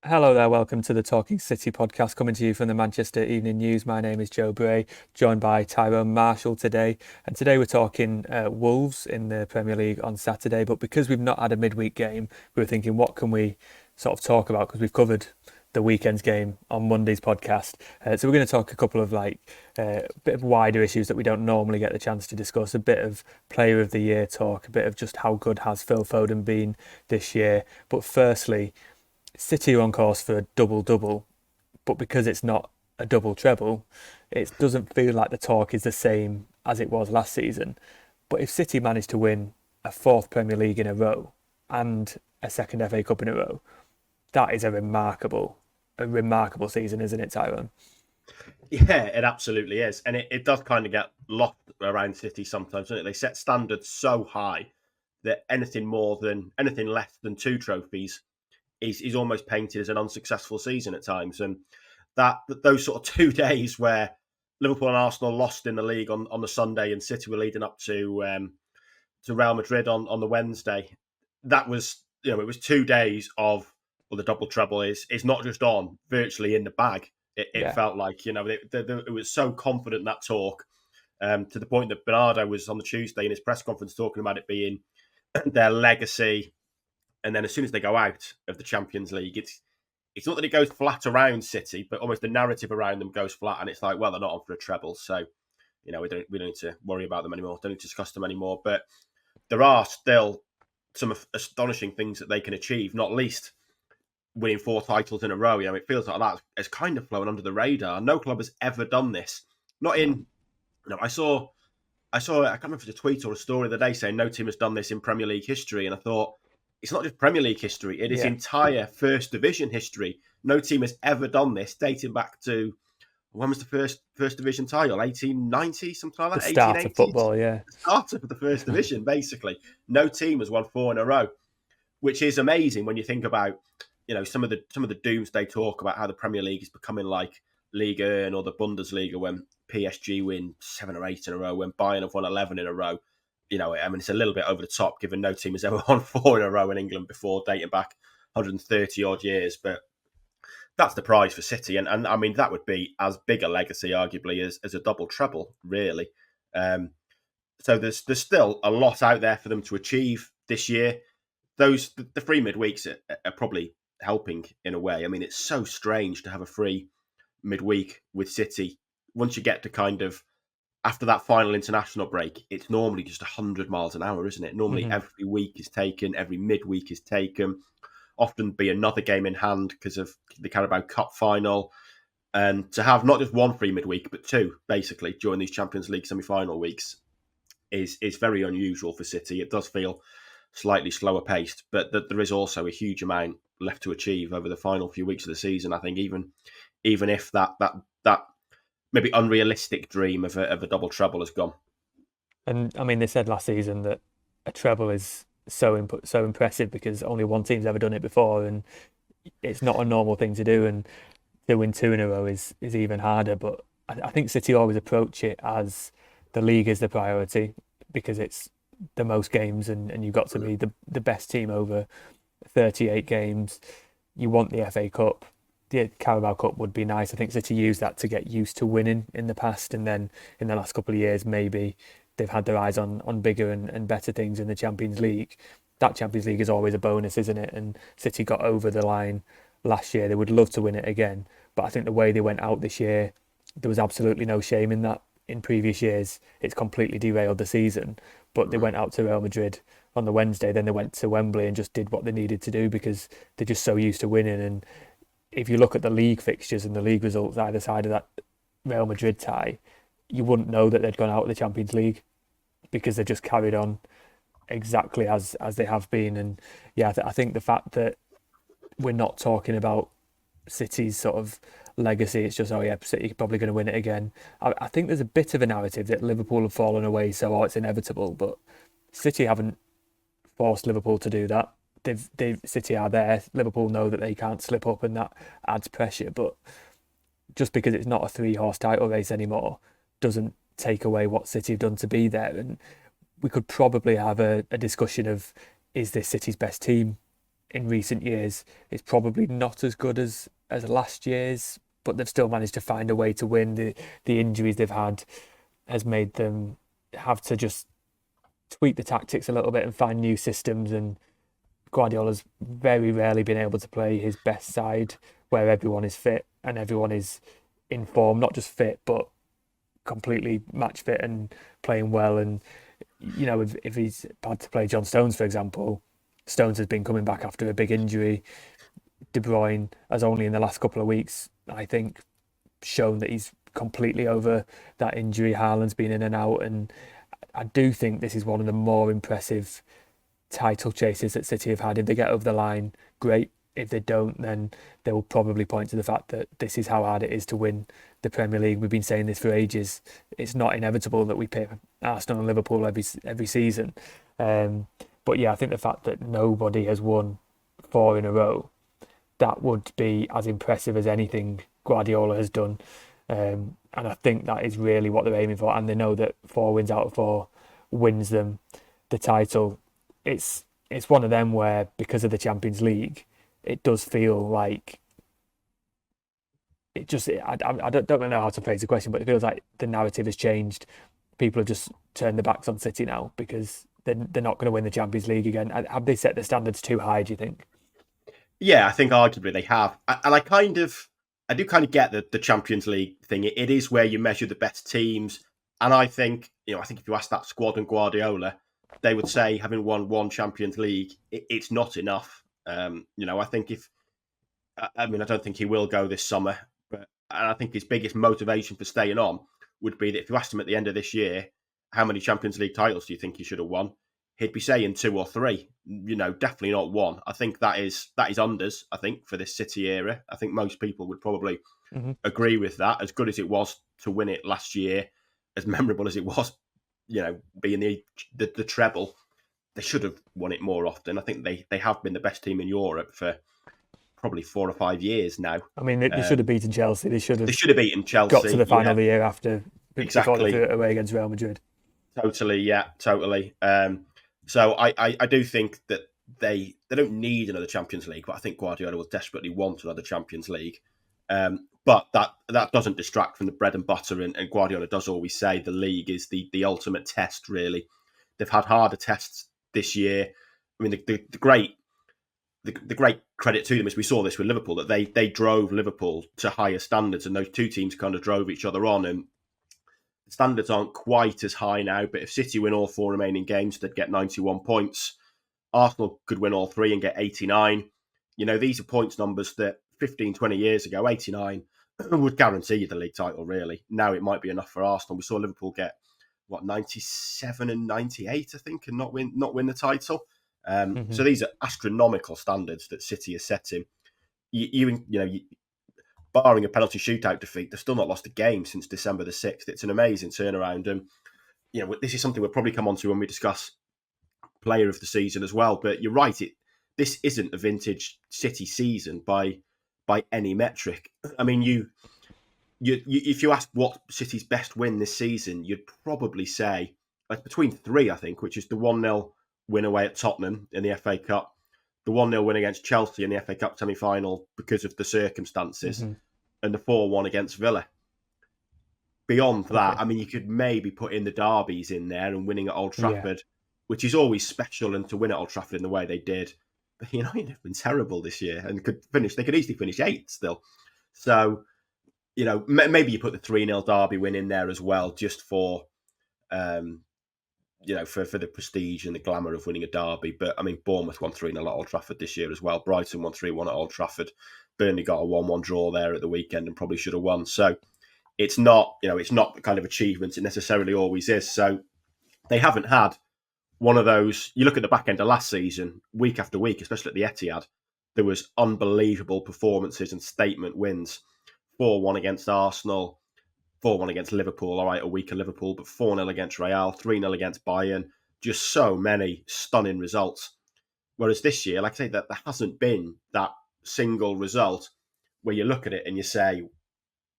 Hello there, welcome to the Talking City podcast coming to you from the Manchester Evening News. My name is Joe Bray, joined by Tyrone Marshall today. And today we're talking Wolves in the Premier League on Saturday. But because we've not had a midweek game, we were thinking, what can we sort of talk about? Because we've covered the weekend's game on Monday's podcast. So we're going to talk a couple of bit of wider issues that we don't normally get the chance to discuss, a bit of player of the year talk, a bit of just how good has Phil Foden been this year. But firstly, City are on course for a double-double, but because it's not a double treble, it doesn't feel like the talk is the same as it was last season. But if City manage to win a fourth Premier League in a row and a second FA Cup in a row, that is a remarkable season, isn't it, Tyrone? Yeah, it absolutely is. And it does kind of get lost around City sometimes, doesn't it? They set standards so high that anything less than two trophies is almost painted as an unsuccessful season at times. And those sort of 2 days where Liverpool and Arsenal lost in the league on the Sunday and City were leading up to Real Madrid on the Wednesday, that was, it was 2 days of, well, the double treble is not just on, virtually in the bag. It Yeah. felt like, it was so confident, that talk, to the point that Bernardo was on the Tuesday in his press conference talking about it being their legacy. And then as soon as they go out of the Champions League, it's not that it goes flat around City, but almost the narrative around them goes flat, and it's like, well, they're not on for a treble, so we don't need to worry about them anymore, don't need to discuss them anymore. But there are still some astonishing things that they can achieve, not least winning four titles in a row. It feels like that has kind of flown under the radar. No club has ever done this. Not No. in. I saw. I can't remember if it's a tweet or a story the other day saying no team has done this in Premier League history, and I thought it's not just Premier League history; it is Yeah. entire First Division history. No team has ever done this, dating back to when was the First Division title? 1890, something The like that. start of 1880s. football, yeah. The start of the First Division, basically. No team has won four in a row, which is amazing when you think about some of the doomsday talk about how the Premier League is becoming like Liga or the Bundesliga when PSG win 7 or 8 in a row, when Bayern have won 11 in a row. It's a little bit over the top given no team has ever won four in a row in England before, dating back 130 odd years. But that's the prize for City, and I mean that would be as big a legacy, arguably, as a double treble, really. Um, so there's still a lot out there for them to achieve this year. The free midweeks are probably helping in a way. I mean, it's so strange to have a free midweek with City. Once you get to kind of after that final international break, it's normally just 100 miles an hour, isn't it? Normally Hmm. every week is taken, every midweek is taken. Often be another game in hand because of the Carabao Cup final. And to have not just one free midweek, but two, basically, during these Champions League semi-final weeks is very unusual for City. It does feel slightly slower paced, but there is also a huge amount left to achieve over the final few weeks of the season. I think even if that maybe unrealistic dream of a double treble has gone. And I mean, they said last season that a treble is so impressive because only one team's ever done it before, and it's not a normal thing to do. And to win two in a row is even harder. But I think City always approach it as the league is the priority because it's the most games, and you've got to be the best team over 38 games. You want the FA Cup. The Carabao Cup would be nice. I think City used that to get used to winning in the past, and then in the last couple of years, maybe they've had their eyes on bigger and better things in the Champions League. That Champions League is always a bonus, isn't it? And City got over the line last year. They would love to win it again, but I think the way they went out this year, there was absolutely no shame in that. In previous years, it's completely derailed the season, but they went out to Real Madrid on the Wednesday, then they went to Wembley and just did what they needed to do because they're just so used to winning. And if you look at the league fixtures and the league results either side of that Real Madrid tie, you wouldn't know that they'd gone out of the Champions League because they just carried on exactly as they have been. And yeah, I think the fact that we're not talking about City's sort of legacy, it's just, oh yeah, City are probably going to win it again. I think there's a bit of a narrative that Liverpool have fallen away, so it's inevitable. But City haven't forced Liverpool to do that. City are there. Liverpool know that they can't slip up, and that adds pressure. But just because it's not a three-horse title race anymore doesn't take away what City have done to be there. And we could probably have a discussion of, is this City's best team in recent years. It's probably not as good as last year's, but they've still managed to find a way to win. The injuries they've had has made them have to just tweak the tactics a little bit and find new systems. And Guardiola's very rarely been able to play his best side where everyone is fit and everyone is in form, not just fit, but completely match fit and playing well. And, if he's had to play John Stones, for example, Stones has been coming back after a big injury. De Bruyne has only in the last couple of weeks, I think, shown that he's completely over that injury. Haaland's been in and out. And I do think this is one of the more impressive title chases that City have had. If they get over the line, great. If they don't, then they will probably point to the fact that this is how hard it is to win the Premier League. We've been saying this for ages. It's not inevitable that we pick Arsenal and Liverpool every season. But yeah, I think the fact that nobody has won 4 in a row, that would be as impressive as anything Guardiola has done. And I think that is really what they're aiming for. And they know that 4 wins out of 4 wins them the title. It's one of them where, because of the Champions League, it does feel like I don't know how to phrase the question, but it feels like the narrative has changed. People have just turned their backs on City now because they're not going to win the Champions League again. Have they set the standards too high, do you think? Yeah, I think arguably they have. And I do kind of get the Champions League thing. It is where you measure the best teams. And I think if you ask that squad and Guardiola, they would say, having won 1 Champions League, it's not enough. I think I don't think he will go this summer, and I think his biggest motivation for staying on would be that if you asked him at the end of this year, how many Champions League titles do you think he should have won? He'd be saying 2 or 3, definitely not 1. I think that is unders, I think, for this City era. I think most people would probably agree with that. As good as it was to win it last year, as memorable as it was, being the treble, they should have won it more often. I think they have been the best team in Europe for probably 4 or 5 years now. I mean, they should have beaten Chelsea. They should have beaten Chelsea. Got to the final the year after, exactly, before they threw it away against Real Madrid. Totally, yeah, totally. So I do think that they don't need another Champions League, but I think Guardiola will desperately want another Champions League. But that doesn't distract from the bread and butter, and Guardiola does always say the league is the ultimate test, really. They've had harder tests this year. I mean, the great credit to them is we saw this with Liverpool, that they drove Liverpool to higher standards, and those two teams kind of drove each other on. And the standards aren't quite as high now, but if City win all 4 remaining games, they'd get 91 points. Arsenal could win all 3 and get 89. These are points numbers that 15, 20 years ago, 89 would guarantee you the league title, really. Now it might be enough for Arsenal. We saw Liverpool get 97 and 98, I think, and not win the title. So these are astronomical standards that City is setting. Barring a penalty shootout defeat, they've still not lost a game since December the 6th. It's an amazing turnaround. And this is something we'll probably come on to when we discuss player of the season as well. But you're right, this isn't a vintage City season by any metric. I mean, if you ask what City's best win this season, you'd probably say between 3, I think, which is the 1-0 win away at Tottenham in the FA Cup, the 1-0 win against Chelsea in the FA Cup semi-final because of the circumstances, and the 4-1 against Villa. Beyond that, I mean, you could maybe put in the derbies in there and winning at Old Trafford, which is always special, and to win at Old Trafford in the way they did. But United have been terrible this year and they could easily finish 8th still. So, maybe you put the 3-0 derby win in there as well, just for for the prestige and the glamour of winning a derby. But I mean, Bournemouth won 3-0 at Old Trafford this year as well. Brighton won 3-1 at Old Trafford. Burnley got a 1-1 draw there at the weekend and probably should have won. So it's not the kind of achievement it necessarily always is. So they haven't had one of those. You look at the back end of last season, week after week, especially at the Etihad, there was unbelievable performances and statement wins. 4-1 against Arsenal, 4-1 against Liverpool, all right, a weaker Liverpool, but 4-0 against Real, 3-0 against Bayern. Just so many stunning results. Whereas this year, like I say, that there hasn't been that single result where you look at it and you say,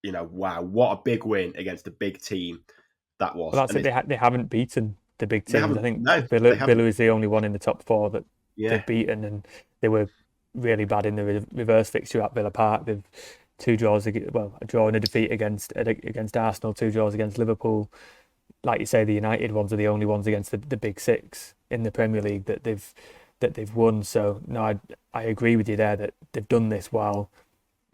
wow, what a big win against a big team that was. Well, that's it. They haven't beaten the big teams. I think Villa is the only one in the top 4 that they've beaten, and they were really bad in the reverse fixture at Villa Park. They've two draws, well, a draw and a defeat against Arsenal, two draws against Liverpool. Like you say, the United ones are the only ones against the big six in the Premier League that they've won. So no, I agree with you there that they've done this while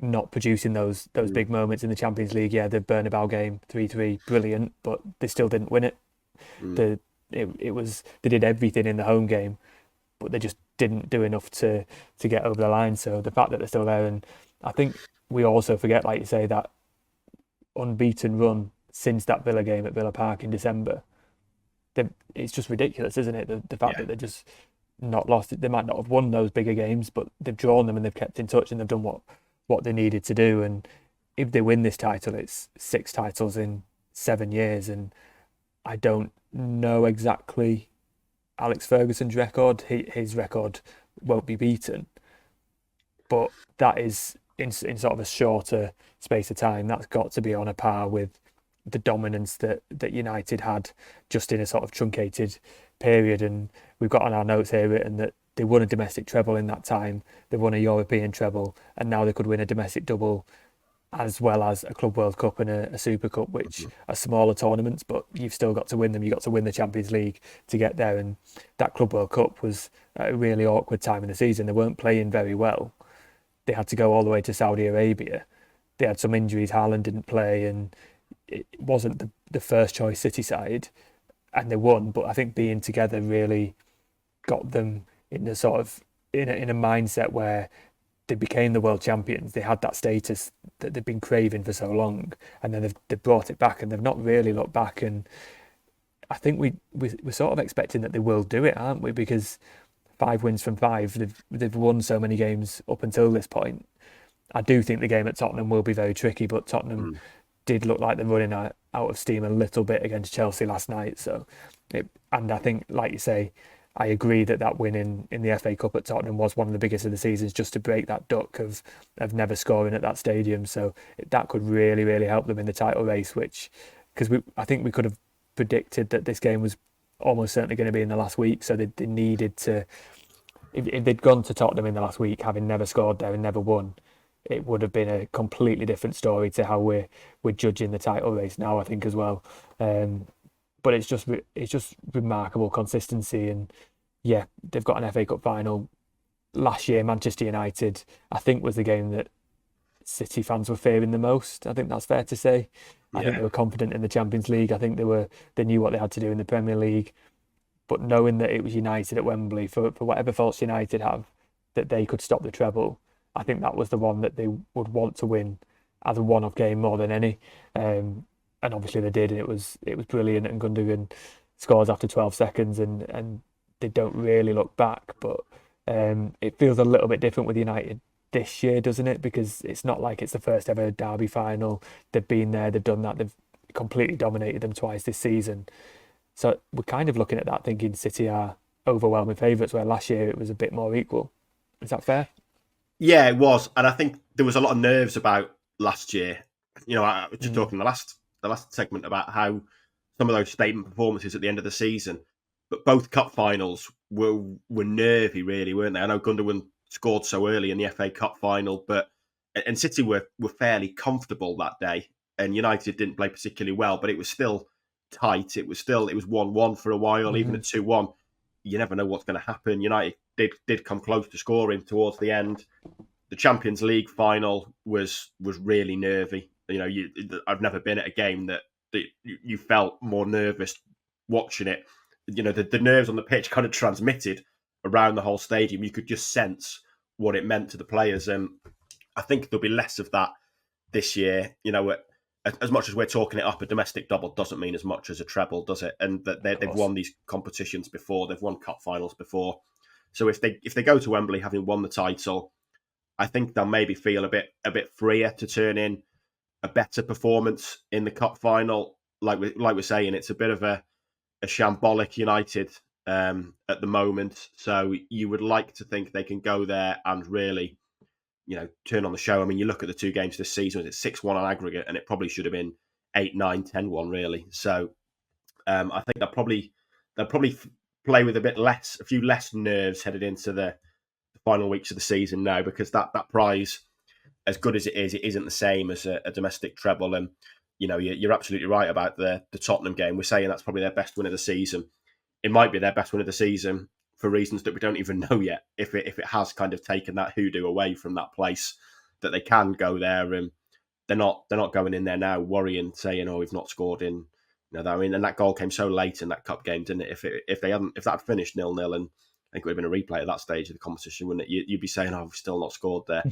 not producing those big moments in the Champions League. Yeah, the Bernabeu game 3-3, brilliant, but they still didn't win it. Mm. It was they did everything in the home game, but they just didn't do enough to get over the line. So the fact that they're still there, and I think we also forget, like you say, that unbeaten run since that Villa game at Villa Park in December. It's just ridiculous, isn't it? The fact that they're just not lost. They might not have won those bigger games, but they've drawn them and they've kept in touch and they've done what they needed to do. And if they win this title, it's 6 titles in 7 years. And I don't know exactly Alex Ferguson's record. His record won't be beaten, but that is in sort of a shorter space of time. That's got to be on a par with the dominance that United had just in a sort of truncated period. And we've got on our notes here written that they won a domestic treble in that time. They won a European treble, and now they could win a domestic double as well as a Club World Cup and a Super Cup, which are smaller tournaments, but you've still got to win them. You've got to win the Champions League to get there. And that Club World Cup was a really awkward time in the season. They weren't playing very well. They had to go all the way to Saudi Arabia. They had some injuries. Haaland didn't play, and it wasn't the first choice City side, and they won. But I think being together really got them in a sort of in a mindset where they became the world champions. They had that status that they've been craving for so long, and then they've brought it back, and they've not really looked back. And I think we're sort of expecting that they will do it, aren't we? Because 5 wins from 5, they've won so many games up until this point. I do think the game at Tottenham will be very tricky, but Tottenham did look like they're running out of steam a little bit against Chelsea last night. So, and I think, like you say, I agree that win in the FA Cup at Tottenham was one of the biggest of the seasons, just to break that duck of never scoring at that stadium. So that could really, really help them in the title race, because I think we could have predicted that this game was almost certainly going to be in the last week. So they needed to, if they'd gone to Tottenham in the last week, having never scored there and never won, it would have been a completely different story to how we're judging the title race now, I think, as well. But it's just remarkable consistency. And yeah, they've got an FA Cup final. Last year, Manchester United, I think, was the game that City fans were fearing the most. I think that's fair to say. I think they were confident in the Champions League. I think they knew what they had to do in the Premier League. But knowing that it was United at Wembley, for whatever faults United have, that they could stop the treble, I think that was the one that they would want to win as a one-off game more than any. And obviously they did, and it was brilliant. And Gundogan scores after 12 seconds, and they don't really look back. But it feels a little bit different with United this year, doesn't it? Because it's not like it's the first ever derby final. They've been there, they've done that, they've completely dominated them twice this season. So we're kind of looking at that thinking City are overwhelming favourites, where last year it was a bit more equal. Is that fair? Yeah, it was, and I think there was a lot of nerves about last year. I was just talking the last segment about how some of those statement performances at the end of the season, but both cup finals were nervy, really, weren't they? I know Gundogan scored so early in the FA Cup final, and City were fairly comfortable that day, and United didn't play particularly well, but it was still tight. It was 1-1 for a while, even at 2-1. You never know what's going to happen. United did come close to scoring towards the end. The Champions League final was really nervy. I've never been at a game that you felt more nervous watching it. The nerves on the pitch kind of transmitted around the whole stadium. You could just sense what it meant to the players. And I think there'll be less of that this year. As much as we're talking it up, a domestic double doesn't mean as much as a treble, does it? And that they've won these competitions before. They've won cup finals before. So if they go to Wembley having won the title, I think they'll maybe feel a bit freer to turn in a better performance in the cup final. Like we're saying, it's a bit of a shambolic United at the moment. So you would like to think they can go there and really, turn on the show. I mean, you look at the 2 games this season, it's 6-1 on aggregate, and it probably should have been 8-9, 10-1, really. So I think they'll probably play with a few less nerves headed into the final weeks of the season now, because that prize, as good as it is, it isn't the same as a domestic treble. And you're absolutely right about the Tottenham game. We're saying that's probably their best win of the season. It might be their best win of the season for reasons that we don't even know yet. If it has kind of taken that hoodoo away from that place, that they can go there, and they're not going in there now worrying, saying, "Oh, we've not scored in." I mean, and that goal came so late in that cup game, didn't it? If that had finished 0-0, and I think it would have been a replay at that stage of the competition, wouldn't it? You'd be saying, "Oh, we've still not scored there."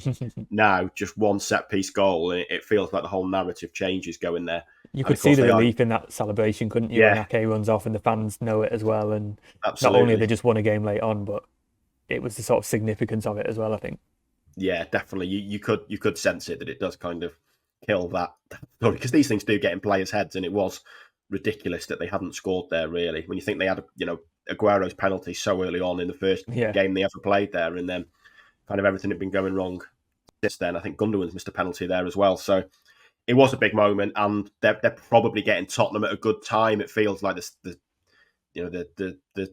Now, just one set piece goal, and it feels like the whole narrative changes going there. You And could of see course the they are. relief in that celebration, couldn't you? When Yeah, Ake runs off and the fans know it as well. And not only have they absolutely. just won a game late on, but it was the sort of significance of it as well, I think. Yeah, definitely. You could sense it, that it does kind of kill that story, because these things do get in players' heads, and it was ridiculous that they hadn't scored there. Really, when you think they had Aguero's penalty so early on in the first Yeah. game they ever played there, and then kind of everything had been going wrong since then. I think Gundogan's missed a penalty there as well, so it was a big moment, and they're probably getting Tottenham at a good time. It feels like the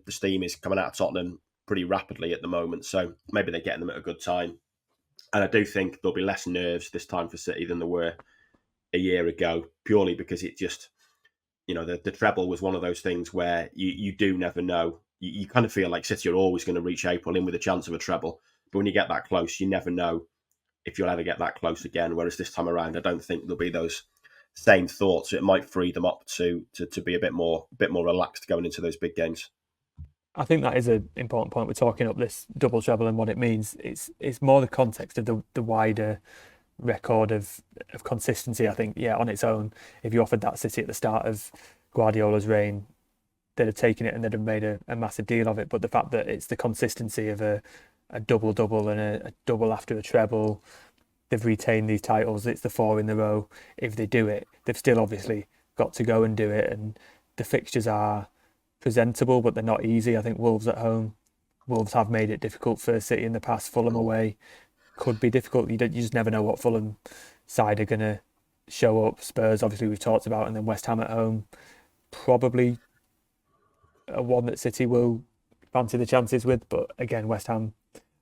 steam is coming out of Tottenham pretty rapidly at the moment, so maybe they're getting them at a good time. And I do think there'll be less nerves this time for City than there were a year ago, purely because it just, the treble was one of those things where you do never know. You kind of feel like City are always going to reach April in with a chance of a treble. But when you get that close, you never know if you'll ever get that close again. Whereas this time around, I don't think there'll be those same thoughts. It might free them up to be a bit more relaxed going into those big games. I think that is an important point. We're talking up this double treble and what it means. It's more the context of the wider record of consistency. I think, yeah, on its own, if you offered that City at the start of Guardiola's reign, they'd have taken it and they'd have made a massive deal of it. But the fact that it's the consistency of a double double and a double after a treble, they've retained these titles. It's the four in a row. If they do it, they've still obviously got to go and do it. And the fixtures are presentable, but they're not easy. I think Wolves at home, Wolves have made it difficult for City in the past. Fulham away could be difficult. You just never know what Fulham side are going to show up. Spurs, obviously, we've talked about, and then West Ham at home, probably a one that City will fancy the chances with. But again, West Ham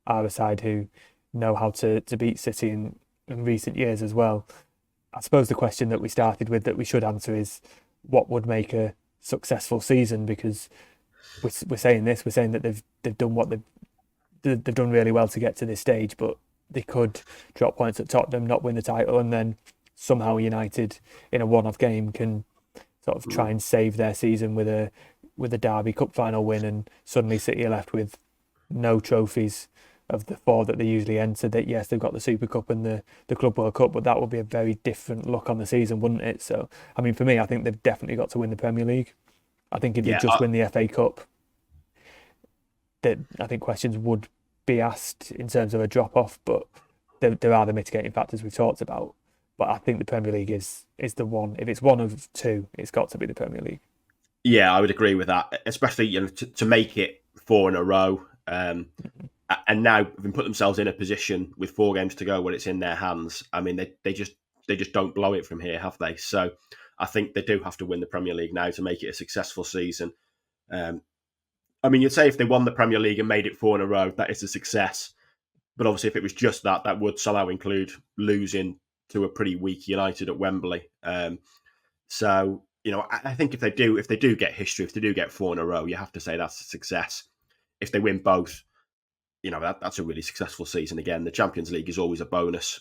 are a side who know how to beat City in recent years as well. I suppose the question that we started with that we should answer is what would make a successful season, because we're saying this, we're saying that they've done what they've done really well to get to this stage, but they could drop points at Tottenham, not win the title, and then somehow United in a one-off game can sort of try and save their season with a Derby Cup final win, and suddenly City are left with no trophies of the four that they usually enter. That yes, they've got the Super Cup and the Club World Cup, but that would be a very different look on the season, wouldn't it? So, I mean, for me, I think they've definitely got to win the Premier League. I think if they Yeah, just win the FA Cup, that I think questions would be asked in terms of a drop off, but there are the mitigating factors we've talked about. But I think the Premier League is the one. If it's one of two, it's got to be the Premier League. yeah, I would agree with that, especially to make it four in a row. And now having put themselves in a position with 4 games to go where it's in their hands. I mean, they just don't blow it from here, have they? So I think they do have to win the Premier League now to make it a successful season. I mean, you'd say if they won the Premier League and made it 4 in a row, that is a success. But obviously, if it was just that, that would somehow include losing to a pretty weak United at Wembley. So I think if they do get history, if they do get 4 in a row, you have to say that's a success. If they win both, that's a really successful season again. The Champions League is always a bonus.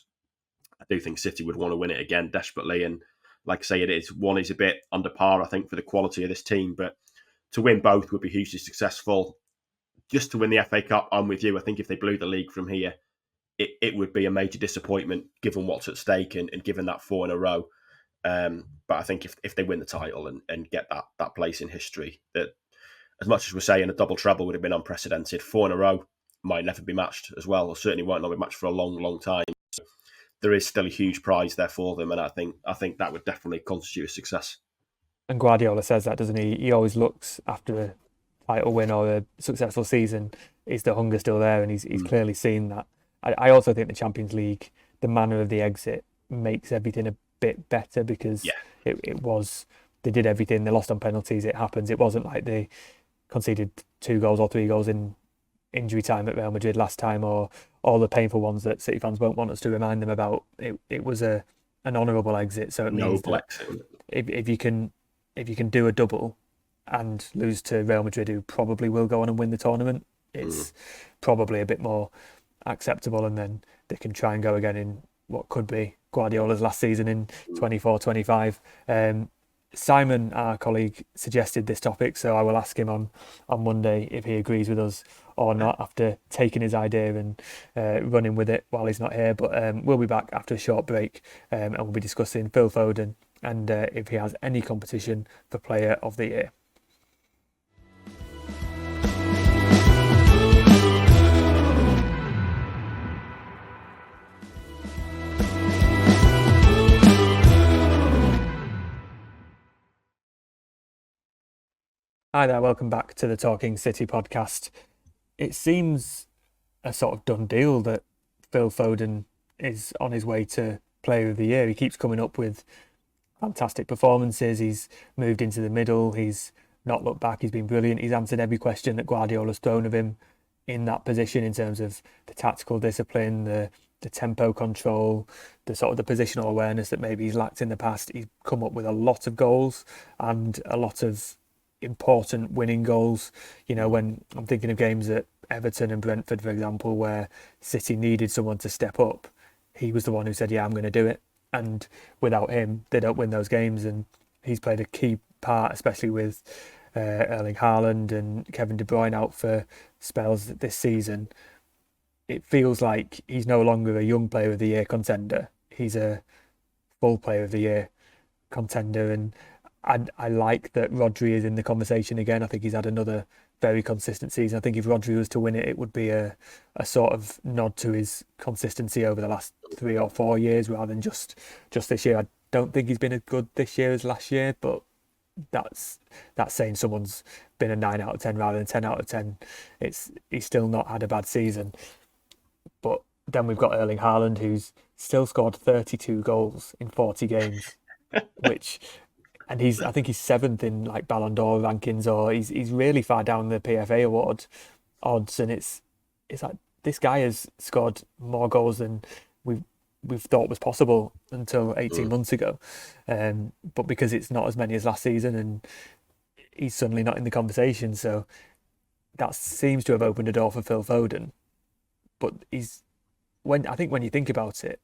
I do think City would want to win it again desperately, and like I say, one is a bit under par, I think, for the quality of this team, but to win both would be hugely successful. Just to win the FA Cup, I'm with you. I think if they blew the league from here, it would be a major disappointment given what's at stake and given that 4 in a row. But I think if they win the title and get that place in history, that as much as we're saying a double treble would have been unprecedented, 4 in a row might never be matched as well, or certainly won't be matched for a long, long time. So there is still a huge prize there for them, and I think that would definitely constitute a success. And Guardiola says that, doesn't he? He always looks after a title win or a successful season. Is the hunger still there? And he's clearly seen that. I also think the Champions League, the manner of the exit, makes everything a bit better, because it was, they did everything. They lost on penalties. It happens. It wasn't like they conceded 2 goals or 3 goals in injury time at Real Madrid last time, or all the painful ones that City fans won't want us to remind them about. It was an honourable exit, so it means Noble that exit. if you can do a double and lose to Real Madrid, who probably will go on and win the tournament, it's probably a bit more acceptable, and then they can try and go again in what could be Guardiola's last season in 24-25. Simon, our colleague, suggested this topic, so I will ask him on Monday if he agrees with us or not after taking his idea and running with it while he's not here. But we'll be back after a short break, and we'll be discussing Phil Foden and if he has any competition for Player of the Year. Hi there, welcome back to the Talking City podcast. It seems a sort of done deal that Phil Foden is on his way to Player of the Year. He keeps coming up with fantastic performances. He's moved into the middle. He's not looked back. He's been brilliant. He's answered every question that Guardiola's thrown of him in that position in terms of the tactical discipline, the tempo control, the sort of the positional awareness that maybe he's lacked in the past. He's come up with a lot of goals and a lot of important winning goals. You know, when I'm thinking of games at Everton and Brentford, for example, where City needed someone to step up, he was the one who said, yeah, I'm going to do it. And without him, they don't win those games. And he's played a key part, especially with Erling Haaland and Kevin De Bruyne out for spells this season. It feels like he's no longer a young Player of the Year contender. He's a full Player of the Year contender. And I like that Rodri is in the conversation again. I think he's had another very consistent season. I think if Rodri was to win it, it would be a sort of nod to his consistency over the last 3 or 4 years rather than just this year. I don't think he's been as good this year as last year, but that's saying someone's been a 9 out of 10 rather than 10 out of 10. He's still not had a bad season. But then we've got Erling Haaland, who's still scored 32 goals in 40 games, and I think he's 7th in like Ballon d'Or rankings, or he's really far down the PFA award odds, and it's like this guy has scored more goals than we've thought was possible until 18 months ago. But because it's not as many as last season, and he's suddenly not in the conversation, so that seems to have opened a door for Phil Foden. But I think when you think about it,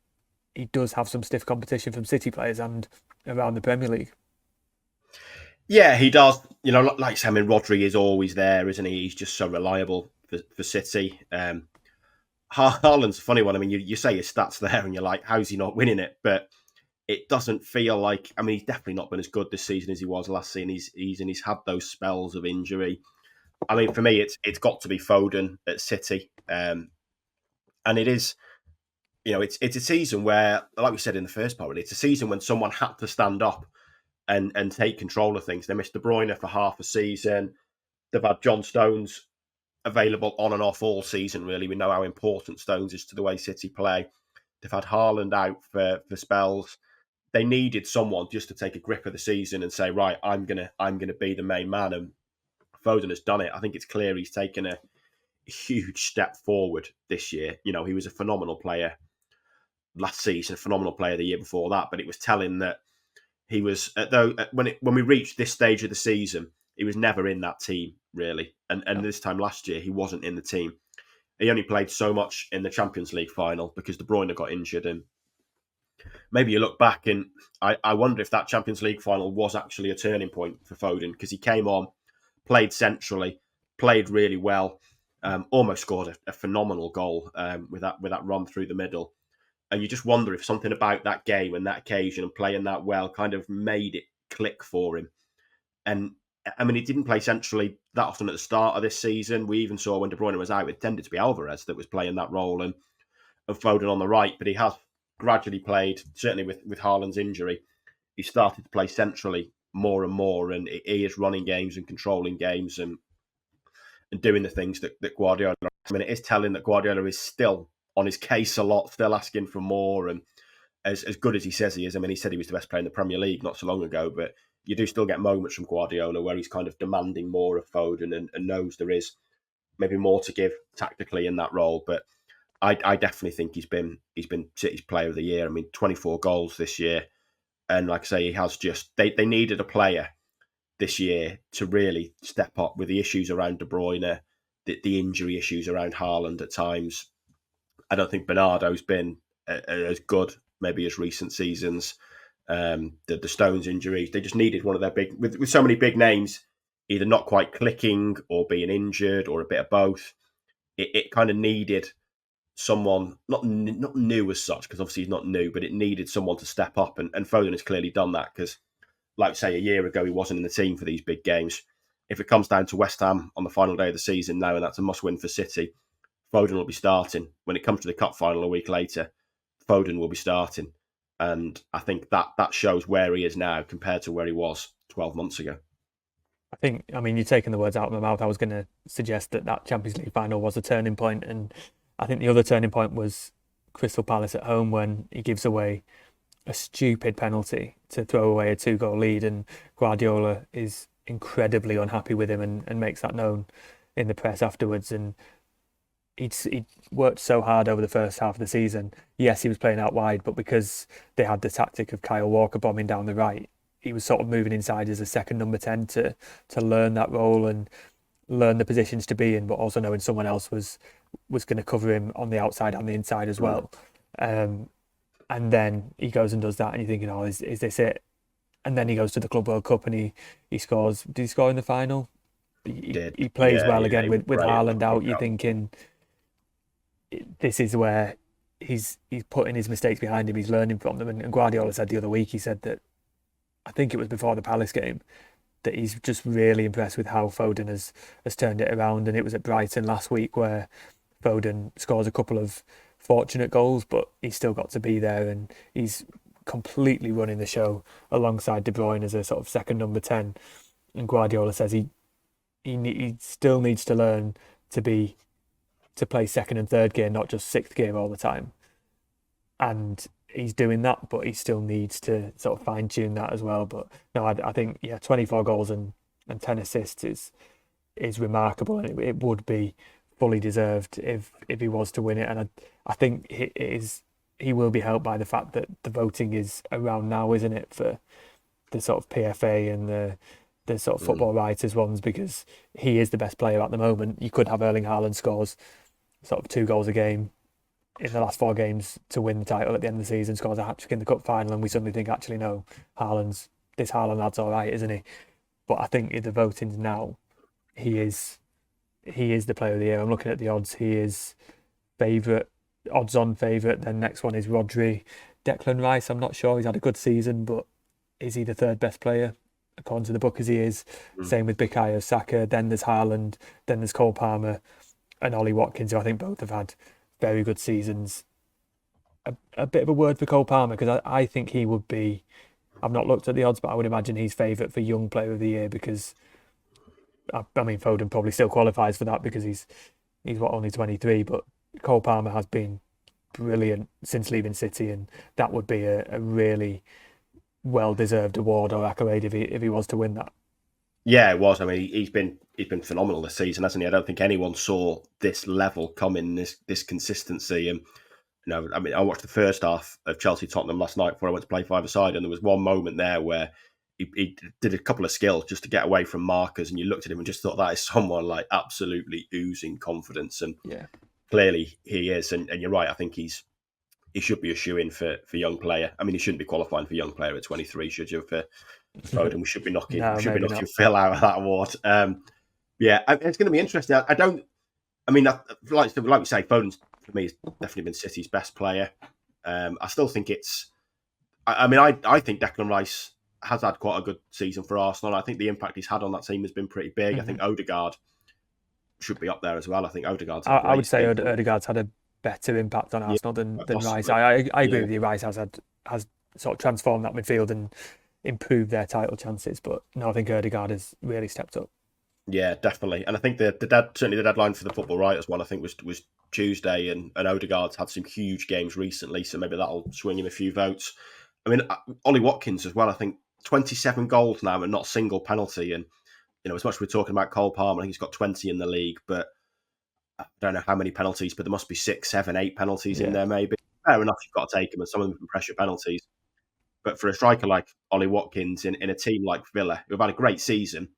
he does have some stiff competition from City players and around the Premier League. Yeah, he does. You know, like I mean, Rodri is always there, isn't he? He's just so reliable for City. Haaland's a funny one. I mean, you say his stats there and you're like, how's he not winning it? But it doesn't feel like, I mean, he's definitely not been as good this season as he was last season. He's had those spells of injury. I mean, for me, it's got to be Foden at City. And it is, you know, it's a season where, like we said in the first part, it's a season when someone had to stand up and take control of things. They missed De Bruyne for half a season. They've had John Stones available on and off all season, really. We know how important Stones is to the way City play. They've had Haaland out for spells. They needed someone just to take a grip of the season and say, right, I'm gonna be the main man. And Foden has done it. I think it's clear he's taken a huge step forward this year. You know, he was a phenomenal player last season, a phenomenal player the year before that, but it was telling that he was, when we reached this stage of the season, he was never in that team, really. And this time last year, he wasn't in the team. He only played so much in the Champions League final because De Bruyne got injured. And maybe you look back and I wonder if that Champions League final was actually a turning point for Foden, because he came on, played centrally, played really well, almost scored a phenomenal goal with that run through the middle. And you just wonder if something about that game and that occasion and playing that well kind of made it click for him. And I mean, he didn't play centrally that often at the start of this season. We even saw when De Bruyne was out, it tended to be Alvarez that was playing that role and Foden on the right. But he has gradually played, certainly with Haaland's injury, he started to play centrally more and more. And he is running games and controlling games and doing the things that Guardiola. I mean, it is telling that Guardiola is still on his case a lot, still asking for more. And as good as he says he is, I mean, he said he was the best player in the Premier League not so long ago, but you do still get moments from Guardiola where he's kind of demanding more of Foden and knows there is maybe more to give tactically in that role. But I definitely think he's been City's Player of the Year. I mean, 24 goals this year, and like I say, he has just they needed a player this year to really step up with the issues around De Bruyne, the injury issues around Haaland at times. I don't think Bernardo's been as good maybe as recent seasons. The Stones injuries, they just needed one of their big with so many big names either not quite clicking or being injured or a bit of both. It kind of needed someone not new as such, because obviously he's not new, but it needed someone to step up, and Foden has clearly done that, because like say a year ago he wasn't in the team for these big games. If it comes down to West Ham on the final day of the season now, and that's a must win for City, Foden will be starting. When it comes to the cup final a week later, Foden will be starting, and I think that shows where he is now compared to where he was 12 months ago. I mean, you're taking the words out of my mouth. I was going to suggest that Champions League final was a turning point, and I think the other turning point was Crystal Palace at home when he gives away a stupid penalty to throw away a 2-goal lead, and Guardiola is incredibly unhappy with him and makes that known in the press afterwards. And he worked so hard over the first half of the season. Yes, he was playing out wide, but because they had the tactic of Kyle Walker bombing down the right, he was sort of moving inside as a second number 10 to learn that role and learn the positions to be in, but also knowing someone else was going to cover him on the outside and the inside as well. And then he goes and does that, and you're thinking, oh, is this it? And then he goes to the Club World Cup and he scores. Did he score in the final? He plays well again with Haaland out. You're thinking, this is where he's putting his mistakes behind him. He's learning from them. And Guardiola said the other week, he said that, I think it was before the Palace game, that he's just really impressed with how Foden has turned it around. And it was at Brighton last week where Foden scores a couple of fortunate goals, but he's still got to be there, and he's completely running the show alongside De Bruyne as a sort of second number 10. And Guardiola says he still needs to learn to play second and third gear, not just sixth gear all the time. And he's doing that, but he still needs to sort of fine tune that as well. But no, I think 24 goals and 10 assists is remarkable, and it would be fully deserved if he was to win it. And I think he will be helped by the fact that the voting is around now, isn't it, for the sort of PFA and the sort of football writers ones, because he is the best player at the moment. You could have Erling Haaland scores sort of 2 goals a game in the last 4 games to win the title at the end of the season, scores a hat-trick in the cup final, and we suddenly think, actually, no, this Haaland lad's all right, isn't he? But I think in the votings now, he is the player of the year. I'm looking at the odds. He is odds-on favourite. Then next one is Rodri. Declan Rice, I'm not sure. He's had a good season, but is he the third best player? According to the book, as he is. Same with Bukayo Saka. Then there's Haaland. Then there's Cole Palmer and Ollie Watkins, who I think both have had very good seasons. A bit of a word for Cole Palmer, because I think he would be, I've not looked at the odds, but I would imagine he's favourite for Young Player of the Year, because I mean, Foden probably still qualifies for that because he's only 23, but Cole Palmer has been brilliant since leaving City, and that would be a really well-deserved award or accolade if he was to win that. Yeah, it was. I mean, he's been phenomenal this season, hasn't he? I don't think anyone saw this level coming, this consistency. And I mean, I watched the first half of Chelsea Tottenham last night before I went to play five-a-side, and there was one moment there where he did a couple of skills just to get away from markers, and you looked at him and just thought, that is someone like absolutely oozing confidence, and clearly he is. And you're right. I think he should be a shoe-in for Young Player. I mean, he shouldn't be qualifying for Young Player at 23, should you? For Foden, we should be knocking Phil out of that award. It's going to be interesting. Like we say, Foden's for me has definitely been City's best player. I still think I think Declan Rice has had quite a good season for Arsenal. I think the impact he's had on that team has been pretty big. Mm-hmm. I think Odegaard should be up there as well. I think Odegaard's I would say Odegaard's had a better impact on Arsenal than Rice. I agree with you. Rice has sort of transformed that midfield and improved their title chances. But no, I think Odegaard has really stepped up. Yeah, definitely. And I think certainly the deadline for the Football Writers one, I think, was Tuesday, and Odegaard's had some huge games recently, so maybe that'll swing him a few votes. I mean, Ollie Watkins as well, I think 27 goals now and not a single penalty. And, as much as we're talking about Cole Palmer, I think he's got 20 in the league, but I don't know how many penalties, but there must be 6, 7, 8 penalties in Yeah, there, maybe. Fair enough, you've got to take them, and some of them are pressure penalties. But for a striker like Ollie Watkins in a team like Villa, who've had a great season,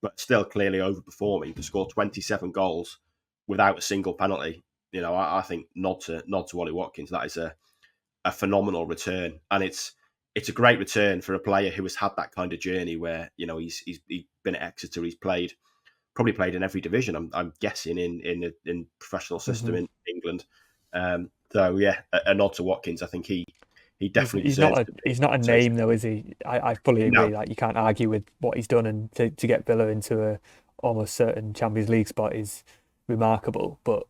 but still clearly overperforming, to score 27 goals without a single penalty, I think nod to Ollie Watkins. That is a phenomenal return, and it's a great return for a player who has had that kind of journey where he's been at Exeter, he's probably played in every division. I'm guessing in professional system in England. So yeah, a nod to Watkins. I think he definitely deserves to be he's not a conversation. name though, is he? I fully No, agree. Like you can't argue with what he's done, and to get Villa into a almost certain Champions League spot is remarkable. But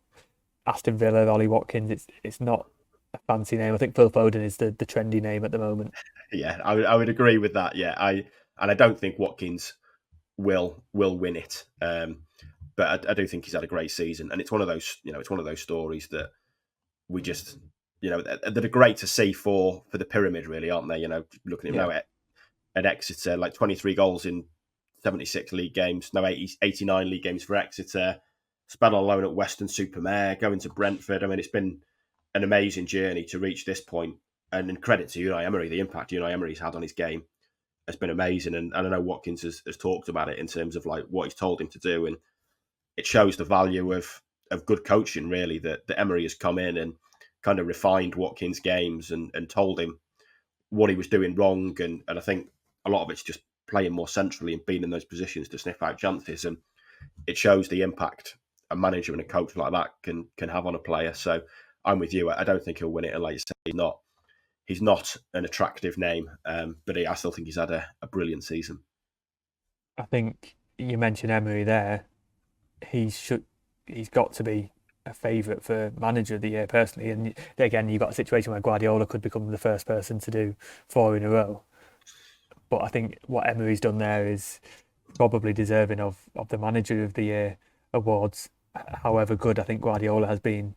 Aston Villa, Ollie Watkins, it's not a fancy name. I think Phil Foden is the trendy name at the moment. yeah, I would agree with that. Yeah, I don't think Watkins will win it. But I do think he's had a great season, and it's one of those stories that we just that are great to see for the pyramid, really, aren't they? Looking at him Yeah, now at Exeter, like 23 goals in 76 league games, no 89 league games for Exeter. Spell on loan at Western-super-Mare, going to Brentford. I mean, it's been an amazing journey to reach this point. And in credit to Unai Emery, the impact Unai Emery's had on his game has been amazing. And I know Watkins has talked about it in terms of like what he's told him to do, and it shows the value of good coaching, really, that Emery has come in and kind of refined Watkins' games and told him what he was doing wrong. And I think a lot of it's just playing more centrally and being in those positions to sniff out chances. And it shows the impact a manager and a coach like that can have on a player. So I'm with you. I don't think he'll win it. And like you say, he's not an attractive name, but I still think he's had a brilliant season. I think you mentioned Emery there. He's got to be a favourite for manager of the year personally. And again, you've got a situation where Guardiola could become the first person to do 4 in a row. But I think what Emery's done there is probably deserving of the manager of the year awards. However good I think Guardiola has been,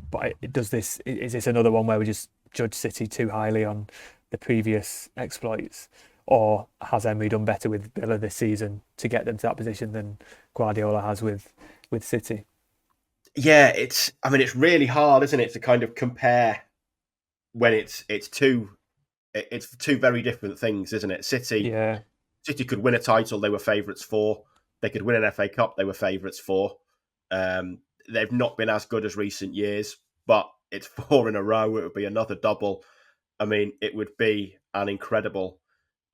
but is this another one where we just judge City too highly on the previous exploits, or has Emery done better with Villa this season to get them to that position than Guardiola has with City? Yeah, it's really hard, isn't it, to kind of compare when it's two very different things, isn't it? Yeah, City could win a title they were favourites for. They could win an FA Cup they were favourites for. They've not been as good as recent years, but it's 4 in a row. It would be another double. I mean, it would be an incredible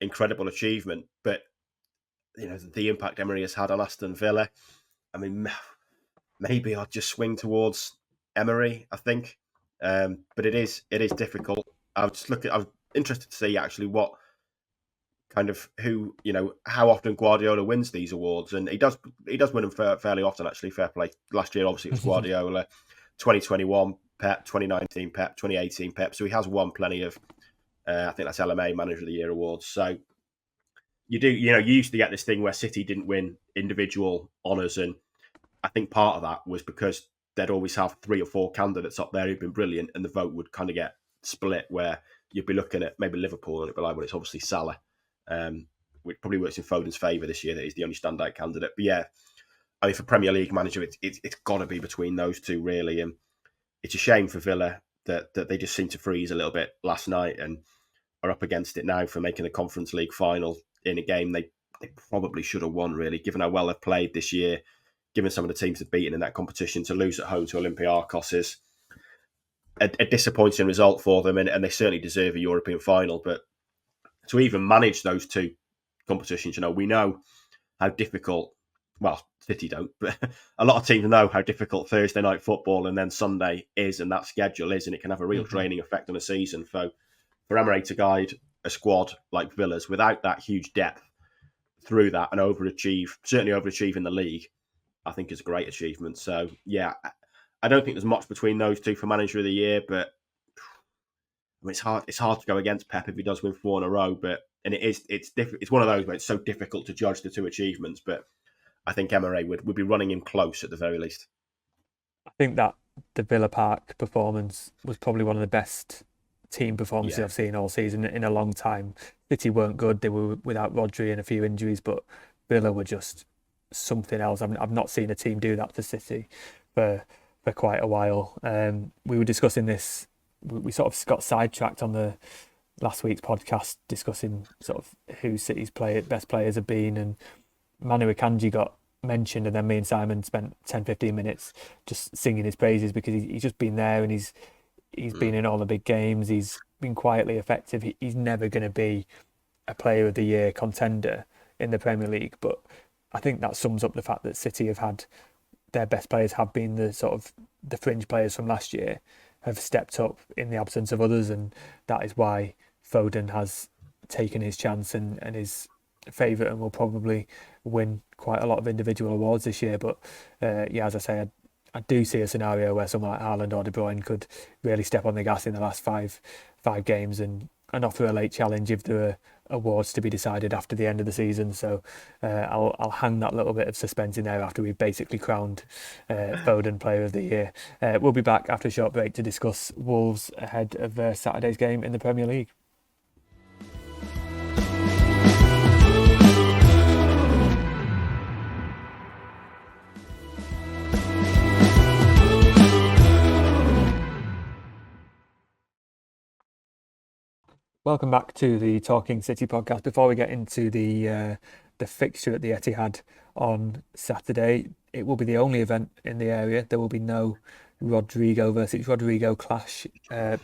achievement. But the impact Emery has had on Aston Villa. I mean, maybe I'd just swing towards Emery, I think. But it is difficult. I'm interested to see actually what kind of how often Guardiola wins these awards, and he does win them fairly often, actually. Fair play. Last year, obviously, it was Guardiola. 2021 Pep, 2019 Pep, 2018 Pep. So he has won plenty of I think that's LMA Manager of the Year awards. So you used to get this thing where City didn't win individual honours, and I think part of that was because they'd always have 3 or 4 candidates up there who'd been brilliant, and the vote would kind of get split, where you'd be looking at maybe Liverpool and it'd be like, well, it's obviously Salah, which probably works in Foden's favour this year, that he's the only standout candidate. But yeah, I mean, for Premier League manager, it's got to be between those two, really. And it's a shame for Villa that they just seemed to freeze a little bit last night and are up against it now for making the Conference League final in a game they probably should have won, really, given how well they've played this year, given some of the teams they've beaten in that competition. To lose at home to Olympiacos is a disappointing result for them, and they certainly deserve a European final. But to even manage those two competitions, we know how difficult, well, City don't, but a lot of teams know how difficult Thursday night football and then Sunday is, and that schedule is, and it can have a real draining effect on a season. So for Emery to guide a squad like Villa's without that huge depth through that and certainly overachieve in the league, I think is a great achievement. So yeah, I don't think there's much between those two for Manager of the Year, but I mean, it's hard to go against Pep if he does win 4 in a row. But it's one of those where it's so difficult to judge the two achievements. But I think Emery would be running him close at the very least. I think that the Villa Park performance was probably one of the best team performances I've seen all season in a long time. City weren't good; they were without Rodri and a few injuries, but Villa were just something else. I've not seen a team do that to City. for quite a while. We were discussing this. We sort of got sidetracked on the last week's podcast discussing sort of who City's best players have been, and Manu Akanji got mentioned, and then me and Simon spent 10-15 minutes just singing his praises because he's just been there, and he's been in all the big games. He's been quietly effective. He's never going to be a Player of the Year contender in the Premier League, but I think that sums up the fact that City have had their best players have been the sort of the fringe players from last year, have stepped up in the absence of others, and that is why Foden has taken his chance and is favourite and will probably win quite a lot of individual awards this year. But yeah, as I say, I do see a scenario where someone like Haaland or De Bruyne could really step on the gas in the last five games and offer a late challenge if there are awards to be decided after the end of the season. So I'll hang that little bit of suspense in there after we've basically crowned Foden Player of the Year. We'll be back after a short break to discuss Wolves ahead of Saturday's game in the Premier League. Welcome back to the Talking City podcast. Before we get into the fixture at the Etihad on Saturday, it will be the only event in the area. There will be no Rodrigo versus Rodrigo clash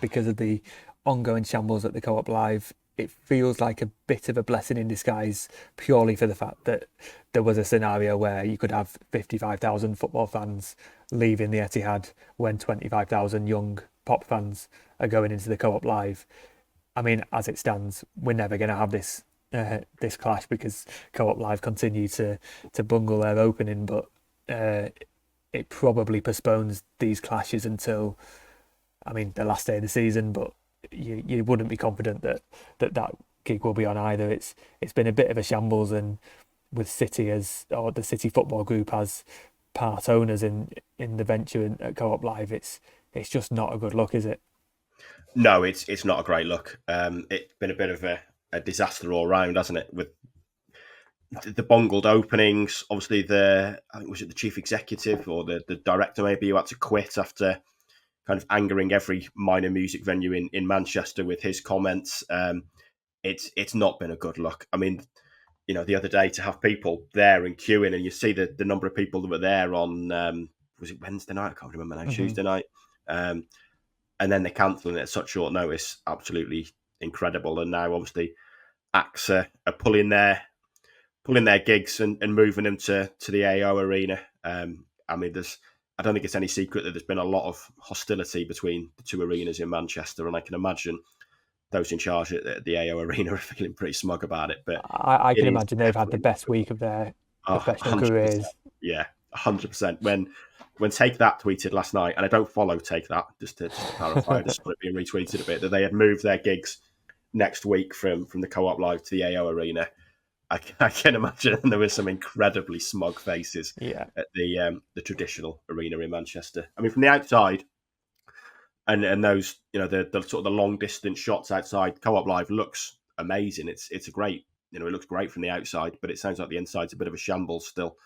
because of the ongoing shambles at the Co-op Live. It feels like a bit of a blessing in disguise purely for the fact that there was a scenario where you could have 55,000 football fans leaving the Etihad when 25,000 young pop fans are going into the Co-op Live. I mean, as it stands, we're never going to have this clash because Co-op Live continue to bungle their opening, but it probably postpones these clashes until, I mean, the last day of the season. But you wouldn't be confident that gig will be on either. It's been a bit of a shambles, and with City or the City Football Group as part owners in the venture at Co-op Live, it's just not a good look, is it? No, it's not a great look. It's been a bit of a disaster all round, hasn't it? With the bungled openings, obviously I think was it the chief executive or the director maybe who had to quit after kind of angering every minor music venue in Manchester with his comments. It's not been a good look. I mean, you know, the other day to have people there and queuing, and you see the number of people that were there on was it Wednesday night? I can't remember now. Mm-hmm. Tuesday night. And then they're cancelling it at such short notice. Absolutely incredible. And now, obviously, AXA are pulling their gigs and moving them to the AO Arena. I mean, I don't think it's any secret that there's been a lot of hostility between the two arenas in Manchester, and I can imagine those in charge at the AO Arena are feeling pretty smug about it. But I can imagine they've had the best week of their professional careers. Yeah, 100%. When Take That tweeted last night, and I don't follow Take That, just to clarify, I just saw it being retweeted a bit, that they had moved their gigs next week from the Co-op Live to the AO Arena. I can imagine there were some incredibly smug faces at the traditional arena in Manchester. I mean, from the outside, and those, you know, the sort of the long distance shots outside, Co-op Live looks amazing. It's a great, you know, it looks great from the outside, but it sounds like the inside's a bit of a shambles still.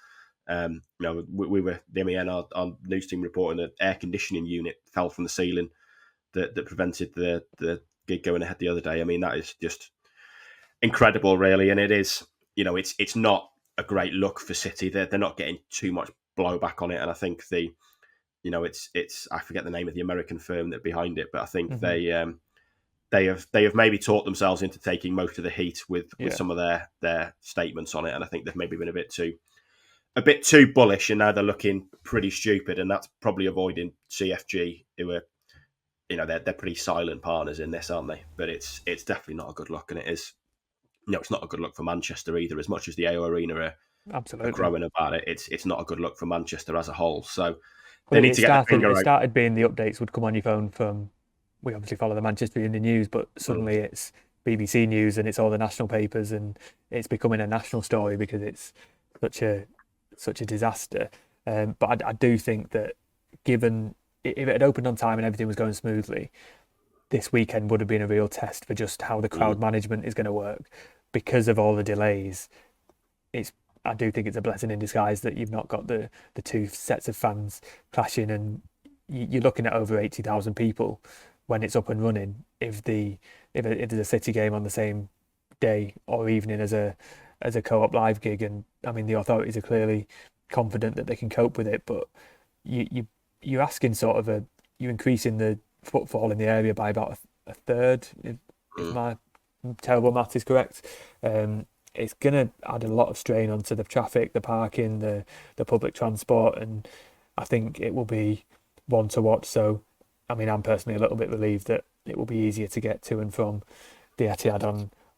You know, we were the MEN, our news team, reporting an air conditioning unit fell from the ceiling that prevented the gig going ahead the other day. I mean, that is just incredible, really, and it is. You know, it's not a great look for City. They're not getting too much blowback on it, and I think it's I forget the name of the American firm that behind it, but I think mm-hmm. they have maybe taught themselves into taking most of the heat with some of their statements on it, and I think they've maybe been a bit too bullish, and now they're looking pretty stupid, and that's probably avoiding CFG, who are, you know, they're pretty silent partners in this, aren't they? But it's definitely not a good look, and it is. No, it's not a good look for Manchester either. As much as the AO Arena are growing about it, it's not a good look for Manchester as a whole. So they need to get the finger out. It started being the updates would come on your phone from. We obviously follow the Manchester Evening News, but suddenly it's BBC News and it's all the national papers, and it's becoming a national story because it's such a disaster. But I do think that given if it had opened on time and everything was going smoothly, this weekend would have been a real test for just how the crowd management is going to work. Because of all the delays, it's I do think it's a blessing in disguise that you've not got the two sets of fans clashing, and you're looking at over 80,000 people when it's up and running. If there's a City game on the same day or evening as a co-op live gig, and I mean the authorities are clearly confident that they can cope with it, but you're asking sort of you're increasing the footfall in the area by about a third, if Mm. my terrible math is correct. It's going to add a lot of strain onto the traffic, the parking, the public transport, and I think it will be one to watch. So, I mean, I'm personally a little bit relieved that it will be easier to get to and from the Etihad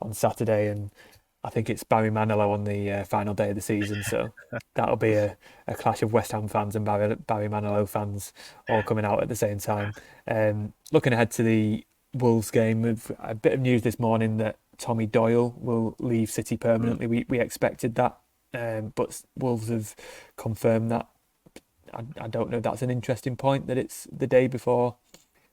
on Saturday, and I think it's Barry Manilow on the final day of the season, so that'll be a clash of West Ham fans and Barry Manilow fans all coming out at the same time. Looking ahead to the Wolves game, with a bit of news this morning that Tommy Doyle will leave City Mm. permanently. We expected that, but Wolves have confirmed that. I don't know if that's an interesting point that it's the day before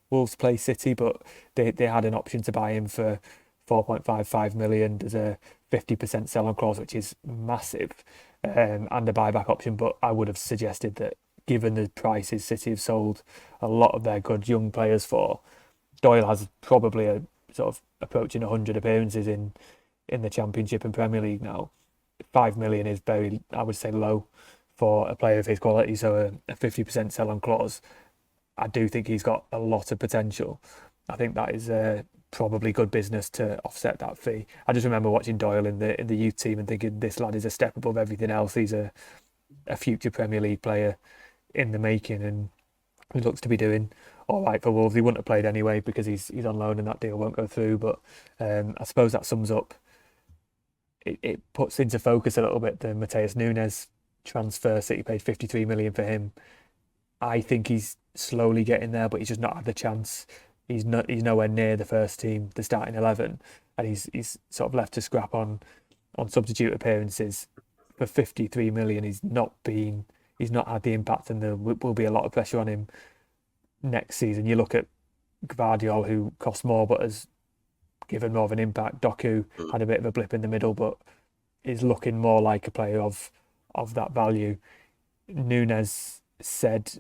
Wolves play City, but they had an option to buy him for 4.55 million. There's a 50% sell-on clause, which is massive, and a buyback option. But I would have suggested that, given the prices City have sold a lot of their good young players for, Doyle has probably a sort of approaching 100 appearances in the Championship and Premier League now. 5 million is very, I would say, low for a player of his quality. So a 50% sell-on clause, I do think he's got a lot of potential. I think that is probably good business to offset that fee. I just remember watching Doyle in the youth team and thinking this lad is a step above everything else. He's a future Premier League player in the making, and he looks to be doing all right for Wolves. He wouldn't have played anyway because he's on loan and that deal won't go through. But I suppose that sums up. It puts into focus a little bit the Mateus Nunes transfer. City paid 53 million for him. I think he's slowly getting there, but he's just not had the chance. He's nowhere near the first team, the starting 11, and he's sort of left to scrap on substitute appearances for 53 million. He's not had the impact, and there will be a lot of pressure on him next season. You look at Gvardiol, who costs more but has given more of an impact. Doku Mm. had a bit of a blip in the middle, but is looking more like a player of that value. Nunes said,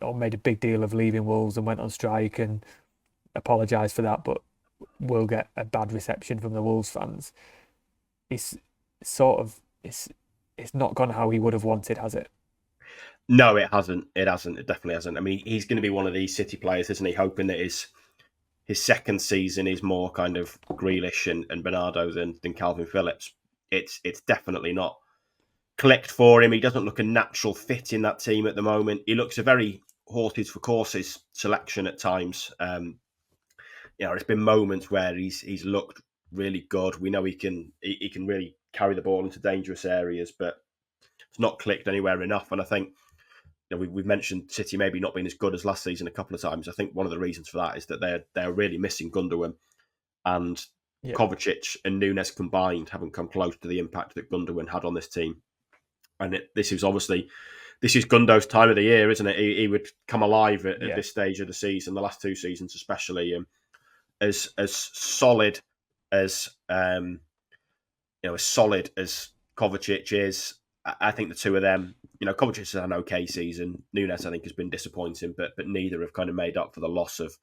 or made a big deal of leaving Wolves and went on strike and apologised for that, but will get a bad reception from the Wolves fans. It's sort of it's not gone how he would have wanted, has it? No, it hasn't. It hasn't. It definitely hasn't. I mean, he's going to be one of these City players, isn't he? Hoping that his second season is more kind of Grealish and Bernardo than Calvin Phillips. It's definitely not clicked for him. He doesn't look a natural fit in that team at the moment. He looks a very horses for courses selection at times. There's been moments where he's looked really good. We know he can really carry the ball into dangerous areas, but it's not clicked anywhere enough. And I think we've mentioned City maybe not being as good as last season a couple of times. I think one of the reasons for that is that they're really missing Gundogan, and Yeah, Kovacic and Nunes combined haven't come close to the impact that Gundogan had on this team. And this is Gundo's time of the year, isn't it? He would come alive at yeah. this stage of the season, the last two seasons especially. As solid as as solid as Kovacic is, I think the two of them, Kovacic has had an okay season. Nunes, I think, has been disappointing, but neither have kind of made up for the loss of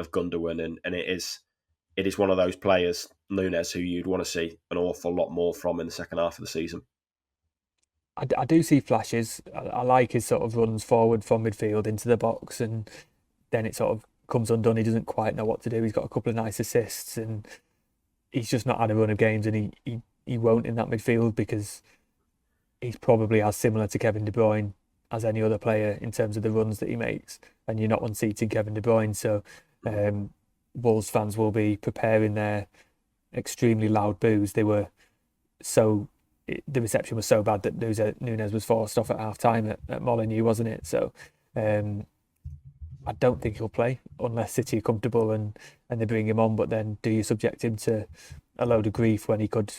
Gundogan, and it is one of those players, Nunes, who you'd want to see an awful lot more from in the second half of the season. I do see flashes. I like his sort of runs forward from midfield into the box, and then it sort of comes undone. He doesn't quite know what to do. He's got a couple of nice assists, and he's just not had a run of games, and he won't in that midfield because he's probably as similar to Kevin De Bruyne as any other player in terms of the runs that he makes, and you're not unseating Kevin De Bruyne. So Wolves fans will be preparing their extremely loud boos. The reception was so bad that Nunes was forced off at half time at Molineux, wasn't it? So I don't think he'll play unless City are comfortable and they bring him on. But then do you subject him to a load of grief when he could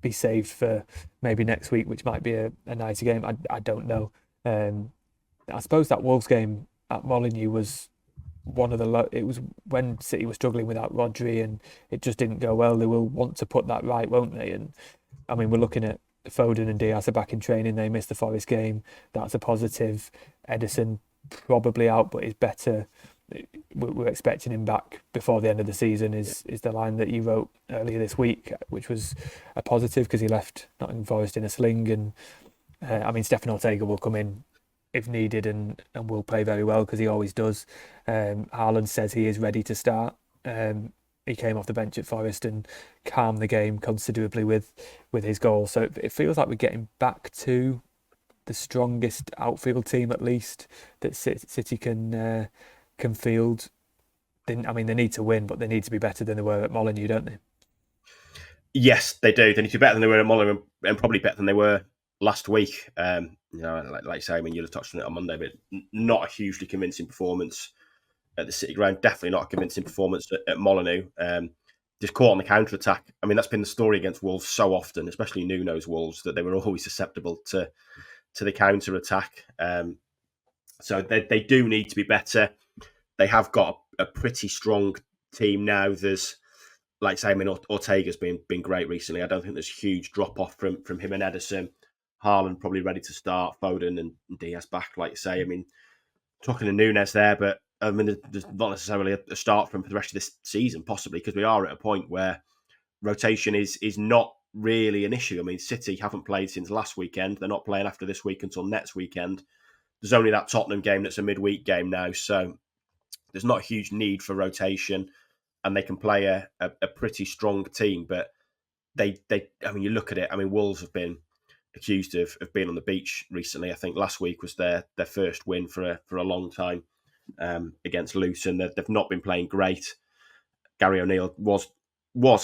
be saved for maybe next week, which might be a nicer game? I don't know. I suppose that Wolves game at Molineux was it was when City was struggling without Rodri and it just didn't go well. They will want to put that right, won't they? And I mean, we're looking at Foden and Diaz are back in training. They missed the Forest game. That's a positive. Ederson probably out, but is better. We're expecting him back before the end of the season is the line that you wrote earlier this week, which was a positive because he left Nottingham Forest in a sling. And I mean, Stefan Ortega will come in if needed and will play very well because he always does. Haaland says he is ready to start. He came off the bench at Forest and calmed the game considerably with his goal. So it feels like we're getting back to the strongest outfield team, at least, that City can field. I mean, they need to win, but they need to be better than they were at Molineux, don't they? Yes, they do. They need to be better than they were at Molineux and probably better than they were last week. Like I say, I mean, you'd have touched on it on Monday, but not a hugely convincing performance at the City ground. Definitely not a convincing performance at Molineux. Just caught on the counter-attack. I mean, that's been the story against Wolves so often, especially Nuno's Wolves, that they were always susceptible to the counter-attack. So they do need to be better. They have got a pretty strong team now. There's, like I say, I mean, Ortega's been great recently. I don't think there's a huge drop-off from him and Ederson. Haaland probably ready to start. Foden and Diaz back, like you say. I mean, talking to Nunes there, but I mean, there's not necessarily a start for him for the rest of this season, possibly, because we are at a point where rotation is not really an issue. I mean, City haven't played since last weekend. They're not playing after this week until next weekend. There's only that Tottenham game that's a midweek game now, so there's not a huge need for rotation, and they can play a pretty strong team. But they I mean, you look at it. I mean, Wolves have been accused of being on the beach recently. I think last week was their first win for a long time against Luton. They've not been playing great. Gary O'Neill was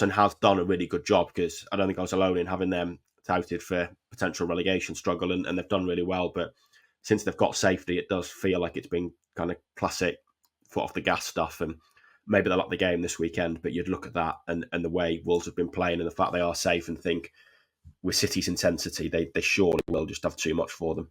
and has done a really good job, because I don't think I was alone in having them touted for potential relegation struggle, and they've done really well. But since they've got safety, it does feel like it's been kind of classic foot off the gas stuff, and maybe they'll up the game this weekend. But you'd look at that and the way Wolves have been playing and the fact they are safe and think with City's intensity, they surely will just have too much for them.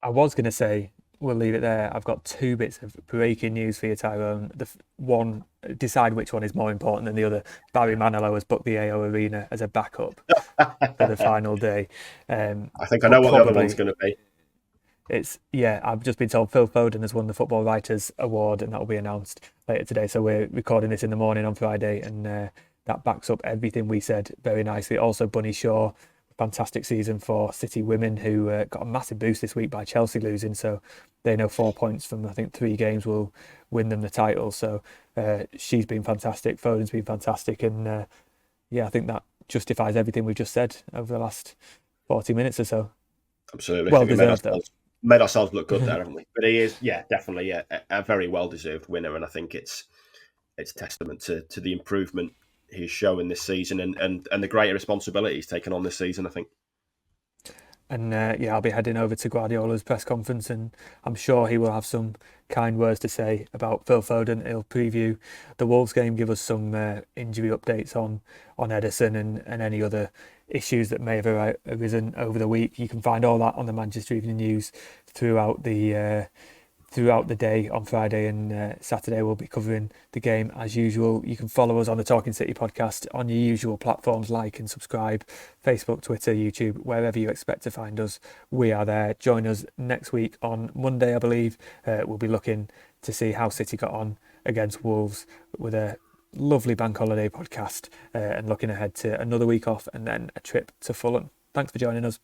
I was going to say, we'll leave it there. I've got two bits of breaking news for you, Tyrone. One, decide which one is more important than the other. Barry Manilow has booked the AO Arena as a backup for the final day. I think I know what the other one's going to be. I've just been told Phil Foden has won the Football Writers Award, and that will be announced later today. So we're recording this in the morning on Friday, and that backs up everything we said very nicely. Also, Bunny Shaw, fantastic season for City women, who got a massive boost this week by Chelsea losing. So they know 4 points from, I think, 3 games will win them the title. So she's been fantastic. Foden's been fantastic. And I think that justifies everything we've just said over the last 40 minutes or so. Absolutely. Well deserved, though. Made ourselves look good there, haven't we? But he is, definitely a very well-deserved winner. And I think it's testament to the improvement he's showing this season and the greater responsibility he's taken on this season, I think. And I'll be heading over to Guardiola's press conference, and I'm sure he will have some kind words to say about Phil Foden. He'll preview the Wolves game, give us some injury updates on Ederson and any other issues that may have arisen over the week. You can find all that on the Manchester Evening News throughout the day on Friday, and Saturday we'll be covering the game as usual. You can follow us on the Talking City podcast on your usual platforms, like and subscribe, Facebook, Twitter, YouTube, wherever you expect to find us. We are there. Join us next week on Monday, I believe. We'll be looking to see how City got on against Wolves with a lovely bank holiday podcast, and looking ahead to another week off and then a trip to Fulham. Thanks for joining us.